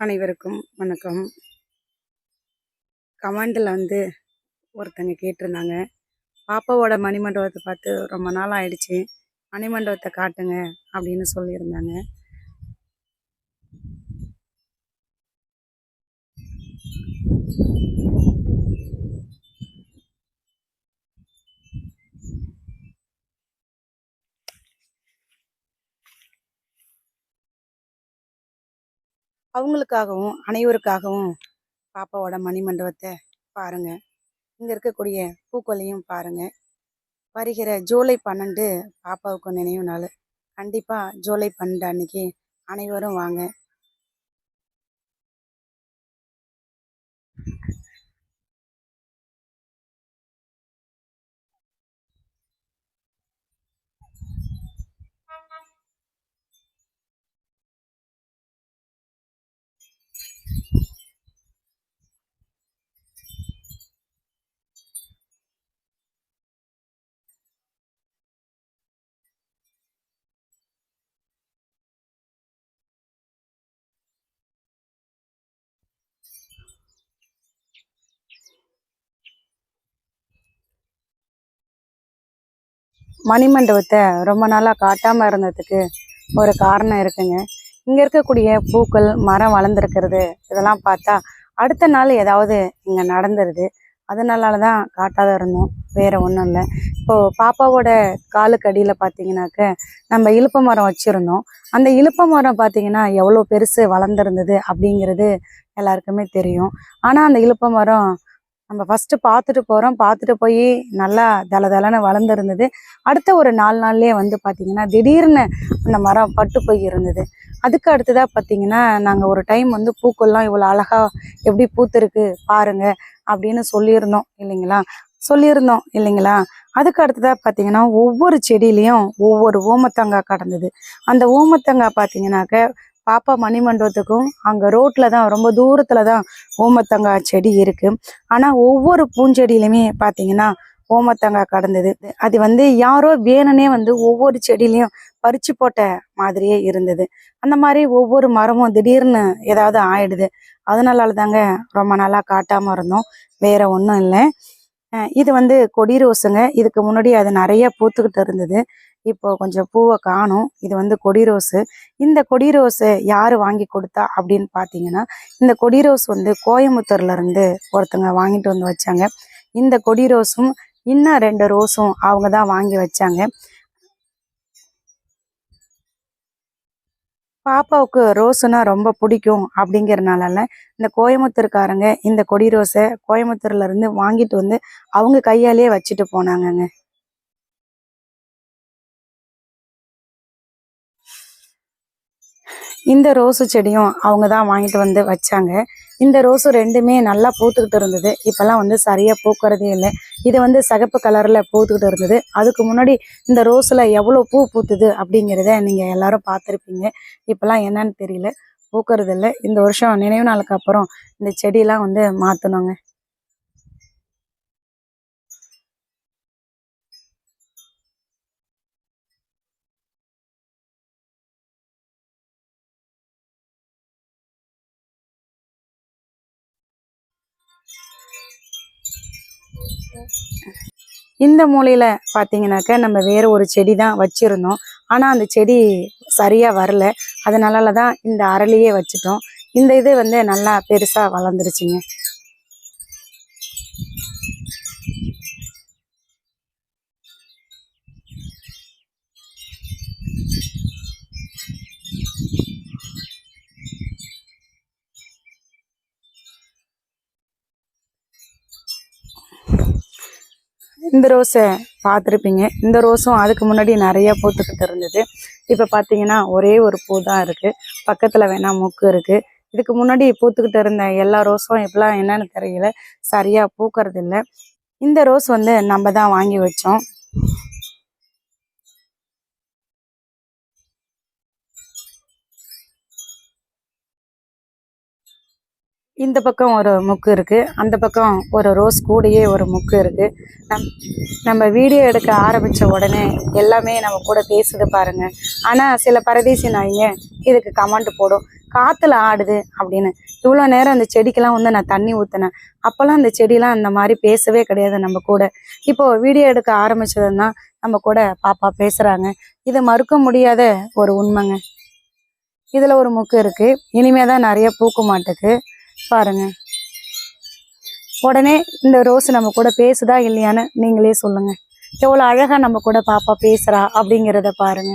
அனைவருக்கும் வணக்கம். கமெண்டில் ஒருத்தங்க கேட்டிருந்தாங்க, பாப்பாவோட மணிமண்டபத்தை பார்த்து ரொம்ப நாள் ஆயிடுச்சு, மணிமண்டபத்தை காட்டுங்க அப்படின்னு சொல்லியிருந்தாங்க. அவங்களுக்காகவும் அனைவருக்காகவும் பாப்பாவோட மணிமண்டபத்தை பாருங்க. இங்கே இருக்கக்கூடிய பூக்களையும் பாருங்க. வருகிற ஜூலை 12 பாப்பாவுக்கு நினைவு நாள். கண்டிப்பாக ஜூலை 12 அன்னைக்கு அனைவரும் வாங்க. மணிமண்டபத்தை ரொம்ப நாளாக காட்டாமல் இருந்ததுக்கு ஒரு காரணம் இருக்குங்க. இங்கே இருக்கக்கூடிய பூக்கள், மரம் வளர்ந்துருக்கிறது இதெல்லாம் பார்த்தா அடுத்த நாள் ஏதாவது இங்கே நடந்துருது. அதனால தான் காட்டாத இருந்தோம், வேறு ஒன்றும் இல்லை. இப்போது பாப்பாவோட காலுக்கு அடியில் பார்த்தீங்கன்னாக்க நம்ம இலுப்ப மரம் வச்சுருந்தோம். அந்த இலுப்ப மரம் பார்த்தீங்கன்னா எவ்வளோ பெருசு வளர்ந்துருந்தது அப்படிங்கிறது எல்லாருக்குமே தெரியும். ஆனால் அந்த இலுப்ப மரம் நம்ம ஃபஸ்ட்டு பார்த்துட்டு போகிறோம், பார்த்துட்டு போய் நல்லா தளன்னு வளர்ந்துருந்தது. அடுத்த ஒரு 4 நாள்லேயே பார்த்தீங்கன்னா திடீர்னு அந்த மரம் பட்டு போய் இருந்தது. அதுக்கு அடுத்ததாக பார்த்தீங்கன்னா நாங்கள் ஒரு டைம் பூக்கள்லாம் இவ்வளோ அழகாக எப்படி பூத்துருக்கு பாருங்க அப்படின்னு சொல்லியிருந்தோம் இல்லைங்களா. அதுக்கு அடுத்ததாக பார்த்தீங்கன்னா ஒவ்வொரு செடியிலையும் ஒவ்வொரு ஓமத்தங்காய் கடந்தது. அந்த ஓமத்தங்காய் பார்த்தீங்கன்னாக்க பாப்பா மணிமண்டபத்துக்கும் அங்கே ரோட்டில் தான், ரொம்ப தூரத்தில் தான் ஓமத்தங்காய் செடி இருக்குது. ஆனால் ஒவ்வொரு பூஞ்செடியிலுமே பார்த்தீங்கன்னா ஓமத்தங்காய் கடந்தது. அது யாரோ வேணுனே ஒவ்வொரு செடியிலையும் பறிச்சு போட்ட மாதிரியே இருந்தது. அந்த மாதிரி ஒவ்வொரு மரமும் திடீர்னு ஏதாவது ஆயிடுது. அதனால தாங்க ரொம்ப நாளாக காட்டாமல் இருந்தோம், வேற ஒன்றும் இல்லை. இது கொடி ரோஸுங்க. இதுக்கு முன்னாடி அது நிறைய பூத்துக்கிட்டு இருந்தது. இப்போ கொஞ்சம் பூவை காணும். இது கொடி ரோஸு. இந்த கொடி ரோஸு யார் வாங்கி கொடுத்தா அப்படின்னு பார்த்தீங்கன்னா, இந்த கொடி ரோஸ் கோயம்புத்தூர்ல இருந்து ஒருத்தங்க வாங்கிட்டு வந்து வச்சாங்க. இந்த கொடி ரோஸும் இன்னும் 2 ரோஸும் அவங்க தான் வாங்கி வச்சாங்க. பாப்பாவுக்கு ரோஸுனா ரொம்ப பிடிக்கும் அப்படிங்கிறனால இந்த கோயம்புத்தூர்காரங்க இந்த கொடி ரோஸை கோயம்புத்தூர்ல இருந்து வாங்கிட்டு அவங்க கையாலேயே வச்சுட்டு போனாங்கங்க. இந்த ரோஸு செடியும் அவங்க தான் வாங்கிட்டு வச்சாங்க. இந்த ரோஸு 2மே நல்லா பூத்துக்கிட்டு இருந்தது. இப்போல்லாம் சரியாக பூக்கிறதே இல்லை. இது சிகப்பு கலரில் பூத்துக்கிட்டு இருந்தது. அதுக்கு முன்னாடி இந்த ரோஸில் எவ்வளோ பூ பூத்துது அப்படிங்கிறத நீங்கள் எல்லாரும் பார்த்துருப்பீங்க. இப்போல்லாம் என்னன்னு தெரியல, பூக்கிறது இல்லை. இந்த வருஷம் நினைவு நாளுக்கு அப்புறம் இந்த செடியெல்லாம் மாற்றணுங்க. இந்த மூலையில் பார்த்தீங்கன்னாக்க நம்ம வேறு ஒரு செடி தான் வச்சுருந்தோம். ஆனால் அந்த செடி சரியாக வரல. அதனால தான் இந்த அரளியே வச்சுட்டோம். இந்த இது நல்லா பெருசாக வளர்ந்துருச்சுங்க. இந்த ரோஸை பார்த்துருப்பீங்க. இந்த ரோஸும் அதுக்கு முன்னாடி நிறைய பூத்துக்கிட்டு இருந்தது. இப்போ பார்த்தீங்கன்னா ஒரே ஒரு பூ தான் இருக்குது. பக்கத்தில் வேணால் மொக்கு இருக்குது. இதுக்கு முன்னாடி பூத்துக்கிட்டு இருந்த எல்லா ரோஸும் இப்போலாம் என்னன்னு தெரியல, சரியாக பூக்கிறது இல்லை. இந்த ரோஸ் நம்ம தான் வாங்கி வச்சோம். இந்த பக்கம் ஒரு மொக்கு இருக்குது, அந்த பக்கம் ஒரு ரோஸ் கூடயே ஒரு மொக்கு இருக்குது. நம்ம வீடியோ எடுக்க ஆரம்பித்த உடனே எல்லாமே நம்ம கூட பேசுது பாருங்கள். ஆனால் சில பரதேசி நாய்ங்க இதுக்கு கமெண்ட் போடும், காத்துல ஆடுது அப்படின்னு. இவ்வளோ நேரம் அந்த செடிக்கெல்லாம் வந்து நான் தண்ணி ஊற்றினேன். அப்போல்லாம் அந்த செடியெல்லாம் அந்த மாதிரி பேசவே கிடையாது நம்ம கூட. இப்போ வீடியோ எடுக்க ஆரம்பிச்சதுன்னா நம்ம கூட பாப்பா பேசுறாங்க. இதை மறுக்க முடியாத ஒரு உண்மைங்க. இதுல ஒரு முக்கு இருக்கு, இனிமேதான் நிறைய பூக்க மாட்டுக்கு பாருங்க. உடனே இந்த ரோஸ் நம்ம கூட பேசுதா இல்லையான்னு நீங்களே சொல்லுங்க. எவ்வளவு அழகா நம்ம கூட பாப்பா பேசுறா அப்படிங்கிறத பாருங்க.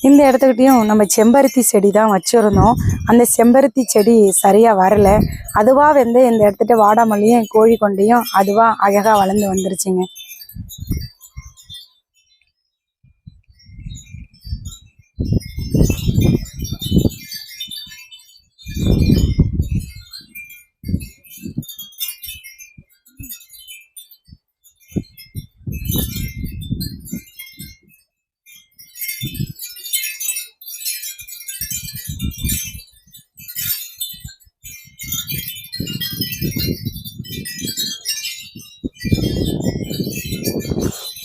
இந்த இடத்துக்கிட்டையும் நம்ம செம்பருத்தி செடி தான் வச்சுருந்தோம். அந்த செம்பருத்தி செடி சரியாக வரல. அதுவாக வந்து இந்த இடத்துட்ட வாடாமல்லியும் கோழி கொண்டையும் அதுவாக அழகாக வளர்ந்து வந்துருச்சுங்க.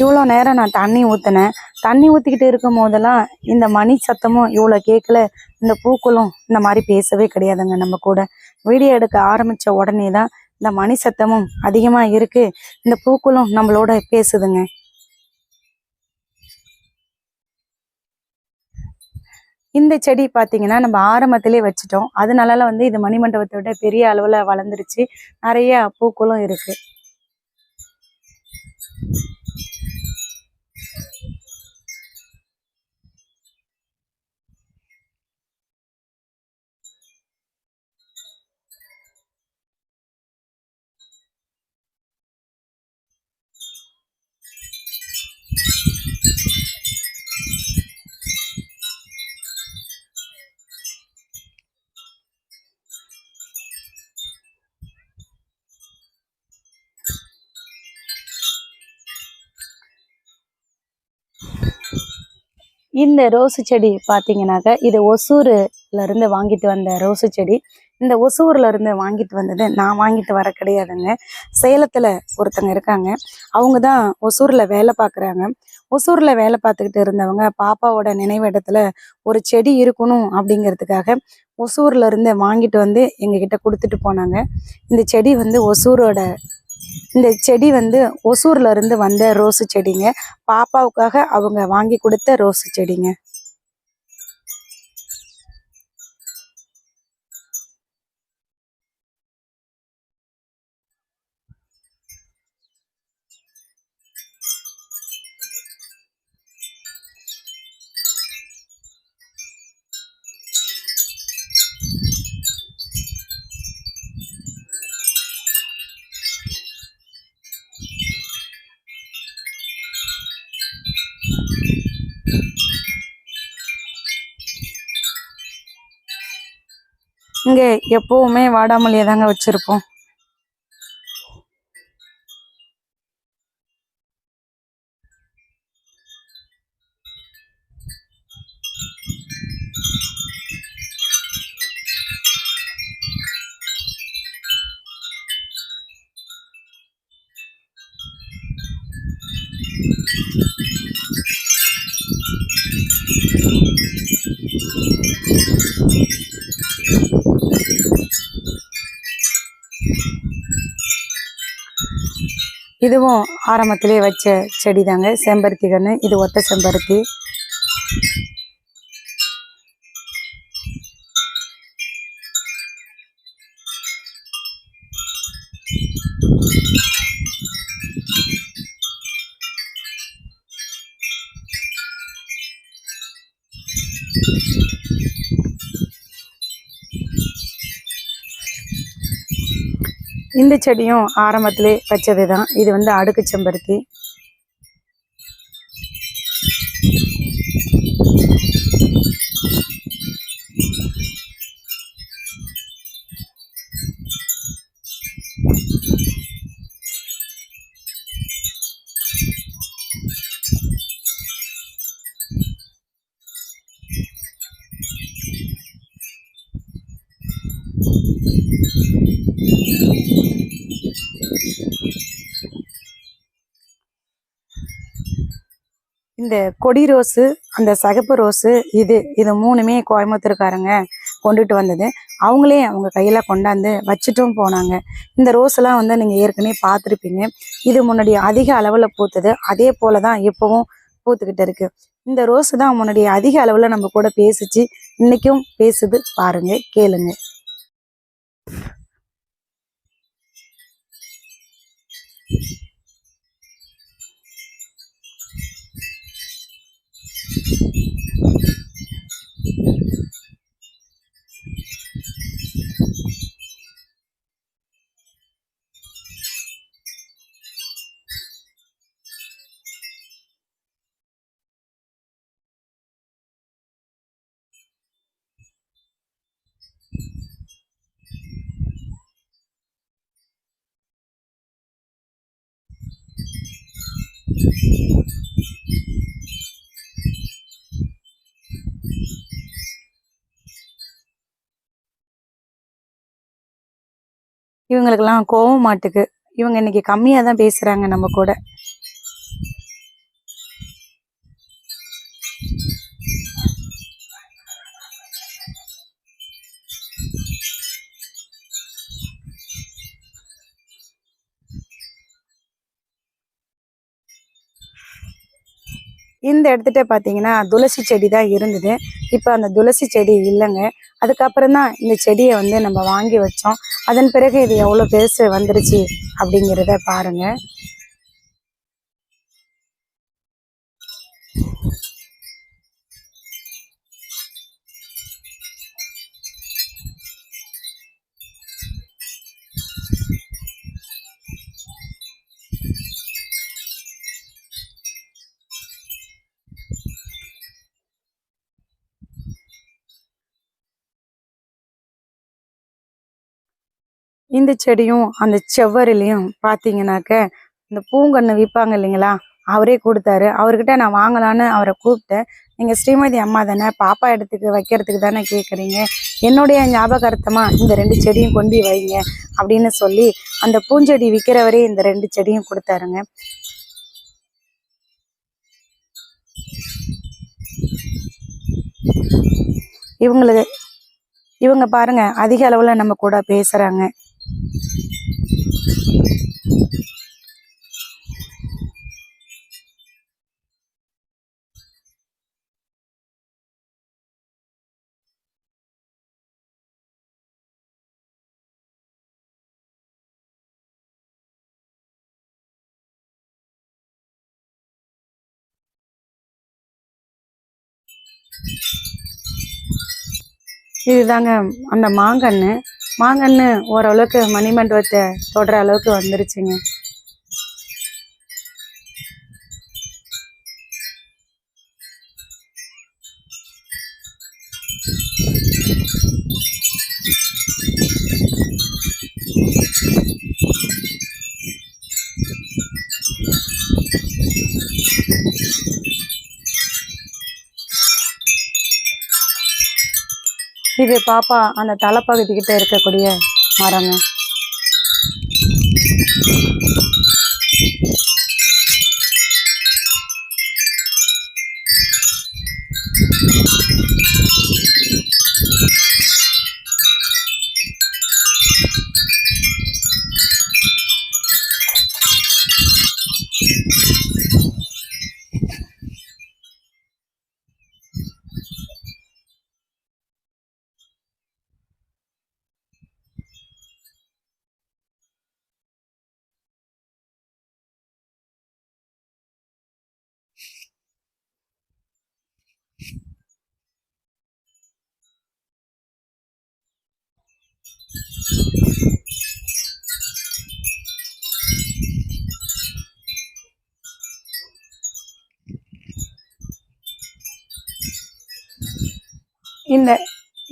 இவ்வளோ நேரம் நான் தண்ணி ஊற்றினேன். தண்ணி ஊற்றிக்கிட்டு இருக்கும் போதெல்லாம் இந்த மணி சத்தமும் இவ்வளோ கேட்கல. இந்த பூக்களும் இந்த மாதிரி பேசவே கிடையாதுங்க நம்ம கூட. வீடியோ எடுக்க ஆரம்பித்த உடனே தான் இந்த மணி சத்தமும் அதிகமாக இருக்கு, இந்த பூக்களும் நம்மளோட பேசுதுங்க. இந்த செடி பார்த்தீங்கன்னா நம்ம ஆரம்பத்திலே வச்சுட்டோம். அதனால வந்து இது மணிமண்டபத்தை விட பெரிய அளவில் வளர்ந்துருச்சு. நிறைய பூக்களும் இருக்கு. இந்த ரோஸு செடி பார்த்தீங்கன்னாக்க இது ஒசூர்ல இருந்து வாங்கிட்டு வந்த ரோஸு செடி. இந்த ஒசூர்ல இருந்து வாங்கிட்டு வந்தது நான் வாங்கிட்டு வர கிடையாதுங்க. சேலத்துல ஒருத்தங்க இருக்காங்க, அவங்க தான் ஒசூர்ல வேலை பார்க்குறாங்க. ஒசூர்ல வேலை பார்த்துக்கிட்டு இருந்தவங்க பாப்பாவோட நினைவிடத்துல ஒரு செடி இருக்கணும் அப்படிங்கிறதுக்காக ஒசூர்ல இருந்து வாங்கிட்டு வந்து எங்ககிட்ட கொடுத்துட்டு போனாங்க. இந்த செடி வந்து ஒசூர்ல இருந்து வந்த ரோஸு செடிங்க. பாப்பாவுக்காக அவங்க வாங்கி கொடுத்த ரோஸு செடிங்க. இங்க எப்பவுமே வாடாமல்லியை தாங்க வச்சிருப்போம். இதுவும் ஆரம்பத்திலே வச்ச செடி தாங்க, செம்பருத்தி கன்று. இது ஒத்த செம்பருத்தி. இந்த செடியும் ஆரம்பத்திலே வச்சது தான். இது வந்து அடுக்கு செம்பருத்தி. இந்த கொடி ரோஸு, அந்த சிகப்பு ரோஸு, இது மூணுமே கோயம்புத்தூர்காரங்க கொண்டுட்டு வந்தது. அவங்களே அவங்க கையில கொண்டாந்து வச்சுட்டும் போனாங்க. இந்த ரோஸ் எல்லாம் வந்து நீங்க ஏற்கனவே பார்த்துருப்பீங்க. இது முன்னாடி அதிக அளவுல பூத்தது. அதே போலதான் இப்பவும் பூத்துக்கிட்டு இருக்கு. இந்த ரோஸ் தான் முன்னாடி அதிக அளவுல நம்ம கூட பேசிச்சு, இன்னைக்கும் பேசுது. பாருங்க, கேளுங்க. இவங்களுக்கெல்லாம் கோவம் மாட்டுக்கு. இவங்க இன்னைக்கு கம்மியா தான் பேசுறாங்க நம்ம கூட. இந்த இடத்துட்ட பார்த்தீங்கன்னா துளசி செடி தான் இருந்தது. இப்போ அந்த துளசி செடி இல்லைங்க. அதுக்கப்புறம் தான் இந்த செடியை வந்து நம்ம வாங்கி வச்சோம். அதன் பிறகு இது எவ்வளோ பெருசு வந்துருச்சு அப்படிங்கிறத பாருங்க. இந்த செடியும் அந்த செவ்வரிலையும் பார்த்தீங்கன்னாக்க இந்த பூங்கன்று விற்பாங்க இல்லைங்களா, அவரே கொடுத்தாரு. அவர்கிட்ட நான் வாங்கலான்னு அவரை கூப்பிட்டேன். நீங்கள் ஸ்ரீமதி அம்மா தானே, பாப்பா இடத்துக்கு வைக்கிறதுக்கு தானே கேட்குறீங்க, என்னுடைய ஞாபகார்த்தமாக இந்த 2 செடியும் கொண்டு வைங்க அப்படின்னு சொல்லி அந்த பூஞ்செடி விற்கிறவரே இந்த 2 செடியும் கொடுத்தாருங்க. இவங்க பாருங்க அதிக அளவில் நம்ம கூட பேசுகிறாங்க. இதுதாங்க அந்த மாங்கன்று ஓரளவுக்கு மணிமண்டபத்தை தொடுற அளவுக்கு வந்துருச்சுங்க. இது பாப்பா அந்த தலைப்பகுதி கிட்ட இருக்கக்கூடிய மரங்க.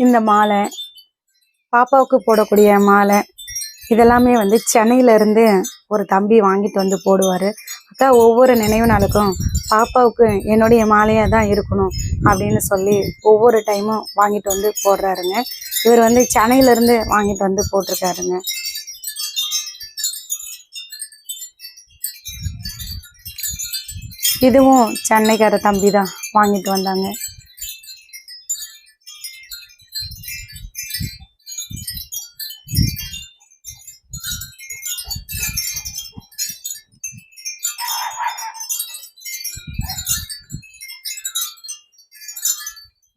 இந்த மாலை, பாப்பாவுக்கு போடக்கூடிய மாலை, இதெல்லாமே வந்து சென்னையிலேருந்து ஒரு தம்பி வாங்கிட்டு வந்து போடுவார். அக்கா ஒவ்வொரு நினைவு நாளுக்கும் பாப்பாவுக்கு என்னுடைய மாலையாக தான் இருக்கணும் அப்படின்னு சொல்லி ஒவ்வொரு டைமும் வாங்கிட்டு வந்து போடுறாருங்க. இவர் வந்து சென்னையிலேருந்து வாங்கிட்டு வந்து போட்டிருக்காருங்க. இதுவும் சென்னைக்கார தம்பி தான் வாங்கிட்டு வந்தாங்க.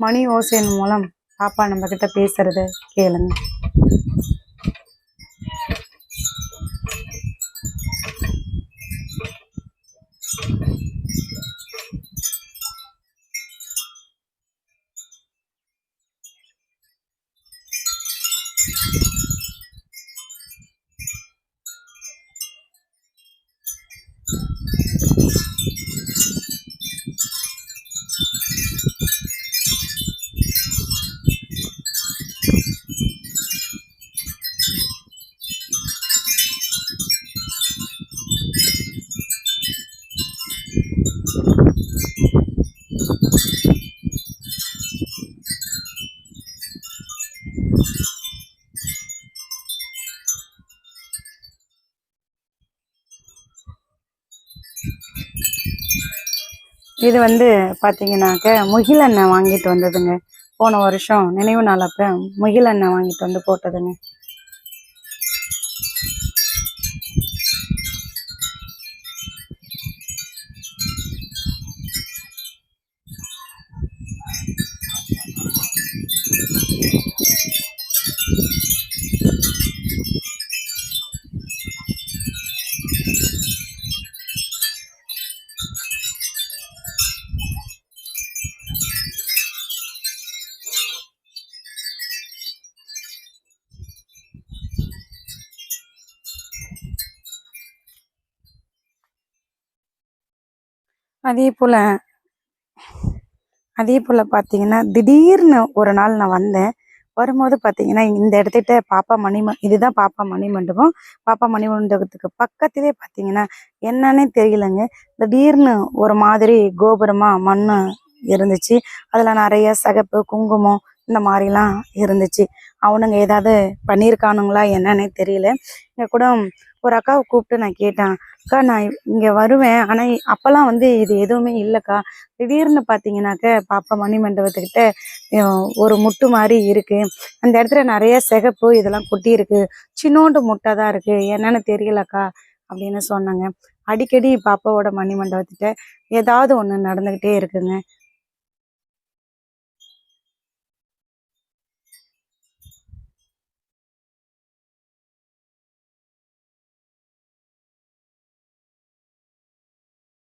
மணி ஓசையின் மூலம் பாப்பா நம்ம கிட்ட பேசுறத கேளுங்க. இது வந்து பார்த்தீங்கன்னாக்க முகிலெண்ணெய் வாங்கிட்டு வந்ததுங்க. போன வருஷம் நினைவு நாள் அப்போ முகிலெண்ணெய் வாங்கிட்டு வந்து போட்டதுங்க. அதே போல் பார்த்தீங்கன்னா திடீர்னு ஒரு நாள் நான் வந்தேன். வரும்போது பார்த்தீங்கன்னா இந்த இடத்துக்கிட்ட இதுதான் பாப்பா மணி மண்டபம். பாப்பா மணி மண்டபத்துக்கு பக்கத்திலே பார்த்தீங்கன்னா என்னன்னே தெரியலங்க. திடீர்னு ஒரு மாதிரி கோபுரமாக மண் இருந்துச்சு. அதில் நிறைய சிகப்பு குங்குமம் இந்த மாதிரிலாம் இருந்துச்சு. அவனுங்க ஏதாவது பண்ணியிருக்கானுங்களா என்னன்னே தெரியல. இங்கே கூட ஒரு அக்காவை கூப்பிட்டு நான் கேட்டேன், அக்கா நான் இங்கே வருவேன், ஆனால் அப்போல்லாம் வந்து இது எதுவுமே இல்லைக்கா. திடீர்னு பார்த்தீங்கன்னாக்க பாப்பா மணி மண்டபத்துக்கிட்ட ஒரு முட்டு மாதிரி இருக்கு. அந்த இடத்துல நிறைய சிகப்பு இதெல்லாம் கொட்டி இருக்கு. சின்னோண்டு முட்டை தான் இருக்கு, என்னன்னு தெரியலக்கா அப்படின்னு சொன்னாங்க. அடிக்கடி பாப்பாவோட மணி மண்டபத்திட்ட ஏதாவது ஒன்று நடந்துக்கிட்டே இருக்குங்க.